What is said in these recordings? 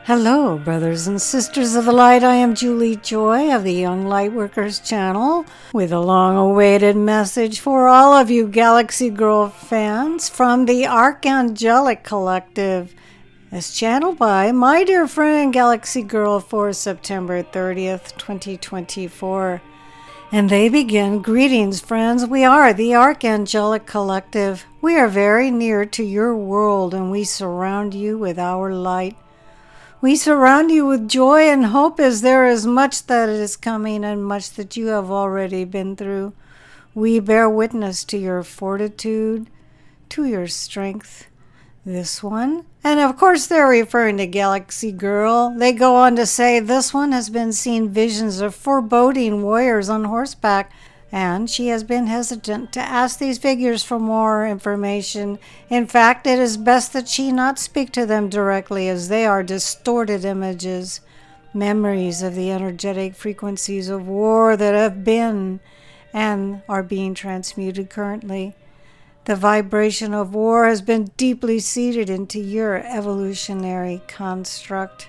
Hello, brothers and sisters of the light. I am Julie Joy of the Young Lightworkers channel with a long-awaited message for all of you Galaxy Girl fans from the Archangelic Collective, as channeled by my dear friend Galaxy Girl for September 30th, 2024. And they begin, greetings friends, we are the Archangelic Collective. We are very near to your world and we surround you with our light. We surround you with joy and hope as there is much that is coming and much that you have already been through. We bear witness to your fortitude, to your strength. This one, and of course they're referring to Galaxy Girl. They go on to say this one has been seeing visions of foreboding warriors on horseback, and she has been hesitant to ask these figures for more information. In fact, it is best that she not speak to them directly, as they are distorted images, memories of the energetic frequencies of war that have been and are being transmuted currently. The vibration of war has been deeply seated into your evolutionary construct.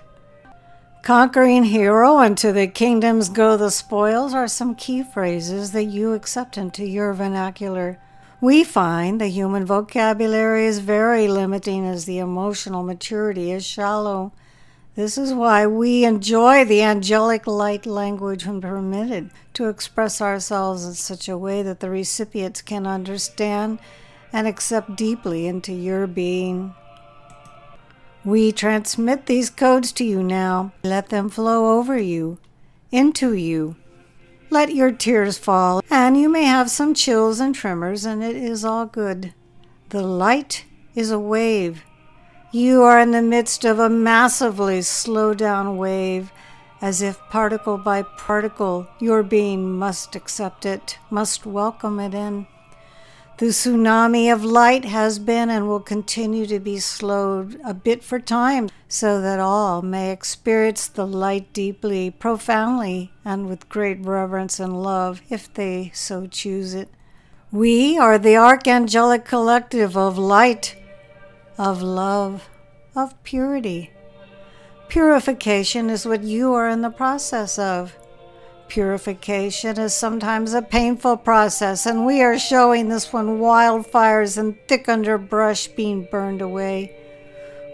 Conquering hero, and to the kingdoms go the spoils are some key phrases that you accept into your vernacular. We find the human vocabulary is very limiting as the emotional maturity is shallow. This is why we enjoy the angelic light language when permitted to express ourselves in such a way that the recipients can understand and accept deeply into your being. We transmit these codes to you now. Let them flow over you, into you. Let your tears fall, and you may have some chills and tremors, and it is all good. The light is a wave. You are in the midst of a massively slowed down wave, as if particle by particle your being must accept it, must welcome it in. The tsunami of light has been and will continue to be slowed a bit for time, so that all may experience the light deeply, profoundly, and with great reverence and love, if they so choose it. We are the Archangelic Collective of light, of love, of purity. Purification is what you are in the process of. Purification is sometimes a painful process, and we are showing this one wildfires and thick underbrush being burned away.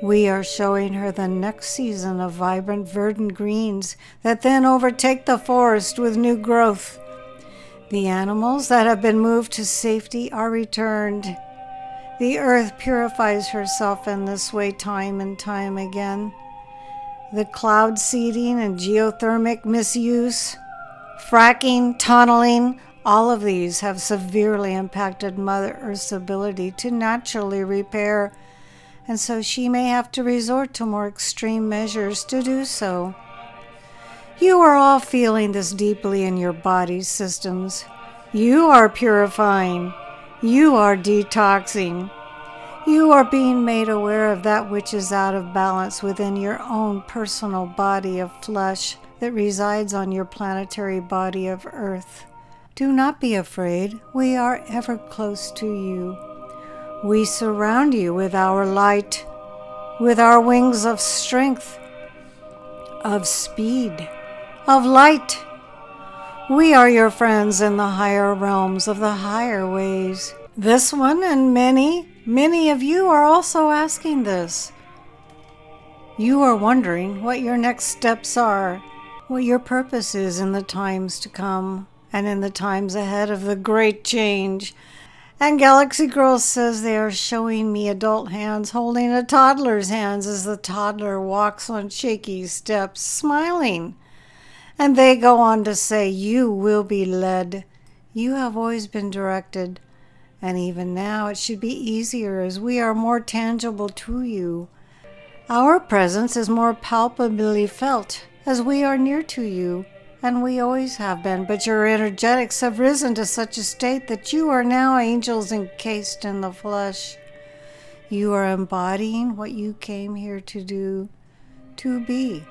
We are showing her the next season of vibrant verdant greens that then overtake the forest with new growth. The animals that have been moved to safety are returned. The earth purifies herself in this way time and time again. The cloud seeding and geothermic misuse, fracking, tunneling, all of these have severely impacted Mother Earth's ability to naturally repair, and so she may have to resort to more extreme measures to do so. You are all feeling this deeply in your body's systems. You are purifying. You are detoxing. You are being made aware of that which is out of balance within your own personal body of flesh that resides on your planetary body of Earth. Do not be afraid. We are ever close to you. We surround you with our light, with our wings of strength, of speed, of light. We are your friends in the higher realms of the higher ways. This one and many of you are also asking this. You are wondering what your next steps are, what your purpose is in the times to come and in the times ahead of the great change. And Galaxy Girl says they are showing me adult hands holding a toddler's hands as the toddler walks on shaky steps, smiling. And they go on to say, you will be led. You have always been directed. And even now it should be easier as we are more tangible to you. Our presence is more palpably felt as we are near to you, and we always have been, but your energetics have risen to such a state that you are now angels encased in the flesh. You are embodying what you came here to do, to be.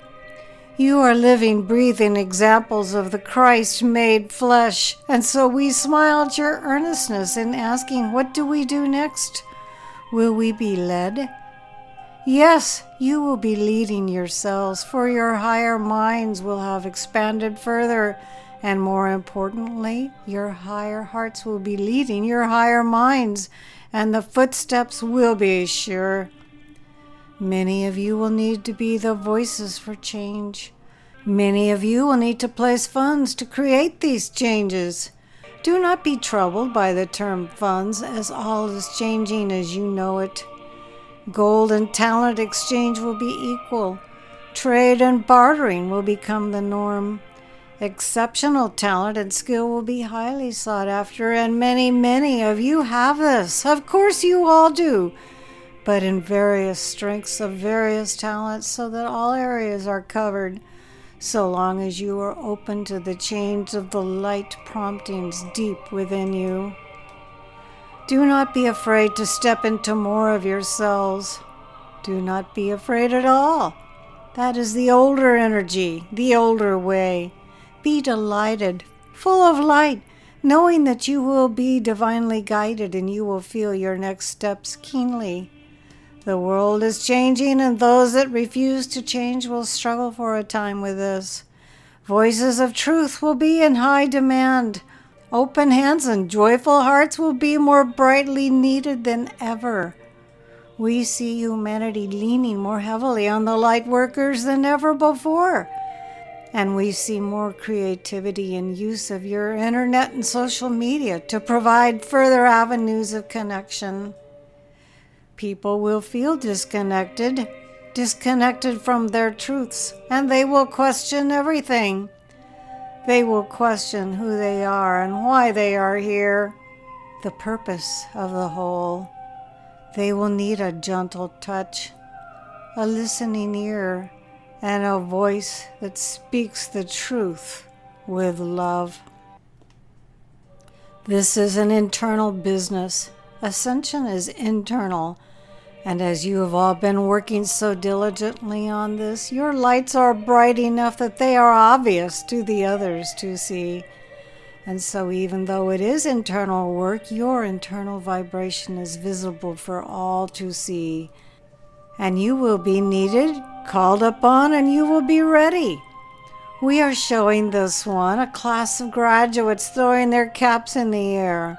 You are living, breathing examples of the Christ made flesh, and so we smile at your earnestness in asking, what do we do next? Will we be led? Yes, you will be leading yourselves, for your higher minds will have expanded further, and more importantly, your higher hearts will be leading your higher minds, and the footsteps will be sure. Many of you will need to be the voices for change. Many of you will need to place funds to create these changes. Do not be troubled by the term funds, as all is changing as you know it. Gold and talent exchange will be equal. Trade and bartering will become the norm. Exceptional talent and skill will be highly sought after, and many of you have this. Of course you all do, but in various strengths of various talents so that all areas are covered, so long as you are open to the change of the light promptings deep within you. Do not be afraid to step into more of yourselves. Do not be afraid at all. That is the older energy, the older way. Be delighted, full of light, knowing that you will be divinely guided and you will feel your next steps keenly. The world is changing, and those that refuse to change will struggle for a time with this. Voices of truth will be in high demand. Open hands and joyful hearts will be more brightly needed than ever. We see humanity leaning more heavily on the light workers than ever before. And we see more creativity and use of your internet and social media to provide further avenues of connection. People will feel disconnected from their truths, and they will question everything. They will question who they are and why they are here, the purpose of the whole. They will need a gentle touch, a listening ear, and a voice that speaks the truth with love. This is an internal business. Ascension is internal. And as you have all been working so diligently on this, your lights are bright enough that they are obvious to the others to see. And so even though it is internal work, your internal vibration is visible for all to see. And you will be needed, called upon, and you will be ready. We are showing this one, a class of graduates throwing their caps in the air.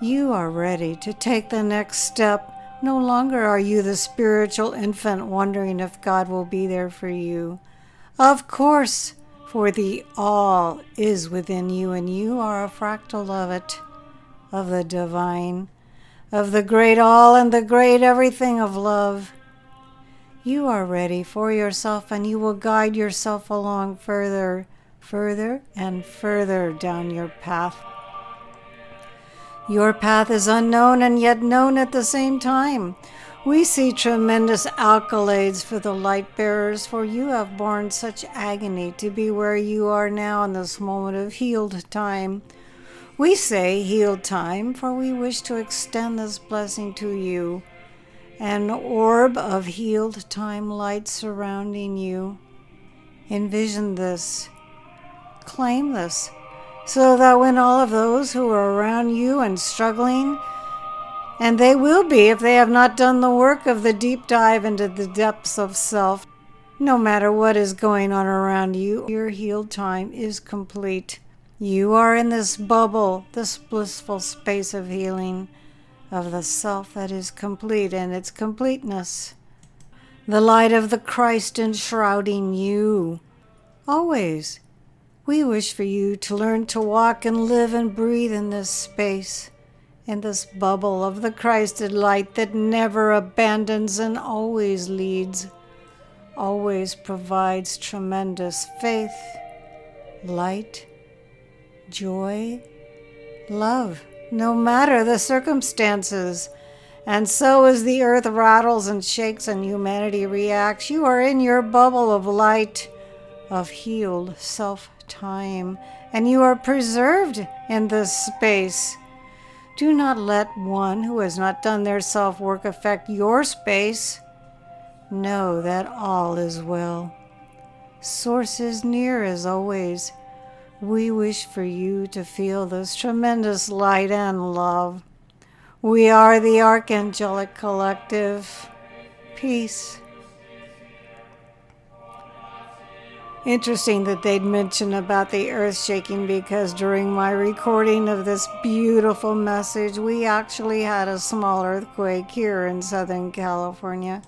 You are ready to take the next step. No longer are you the spiritual infant wondering if God will be there for you. Of course, for the all is within you, and you are a fractal of it, of the divine, of the great all and the great everything of love. You are ready for yourself, and you will guide yourself along further and further down your path. Your path is unknown and yet known at the same time. We see tremendous accolades for the light bearers, for you have borne such agony to be where you are now in this moment of healed time. We say healed time, for we wish to extend this blessing to you, an orb of healed time light surrounding you. Envision this. Claim this. So that when all of those who are around you and struggling, and they will be if they have not done the work of the deep dive into the depths of self, no matter what is going on around you, your healed time is complete. You are in this bubble, this blissful space of healing of the self that is complete in its completeness. The light of the Christ enshrouding you. Always. We wish for you to learn to walk and live and breathe in this space, in this bubble of the Christed light that never abandons and always leads, always provides tremendous faith, light, joy, love, no matter the circumstances. And so as the earth rattles and shakes and humanity reacts, you are in your bubble of light, of healed self-time, and you are preserved in this space. Do not let one who has not done their self-work affect your space. Know that all is well. Source is near as always. We wish for you to feel this tremendous light and love. We are the Archangelic Collective. peace. Interesting that they'd mention about the earth shaking, because during my recording of this beautiful message, we actually had a small earthquake here in Southern California.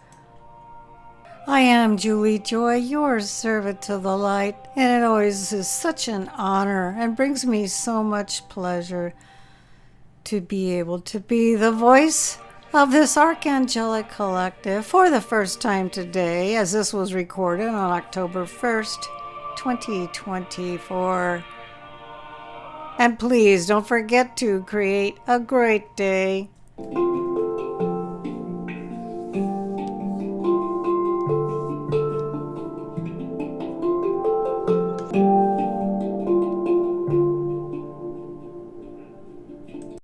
I am Julie Joy, your servant to the light, and it always is such an honor and brings me so much pleasure to be able to be the voice of this Archangelic Collective for the first time today, as this was recorded on October 1st, 2024. And please don't forget to create a great day.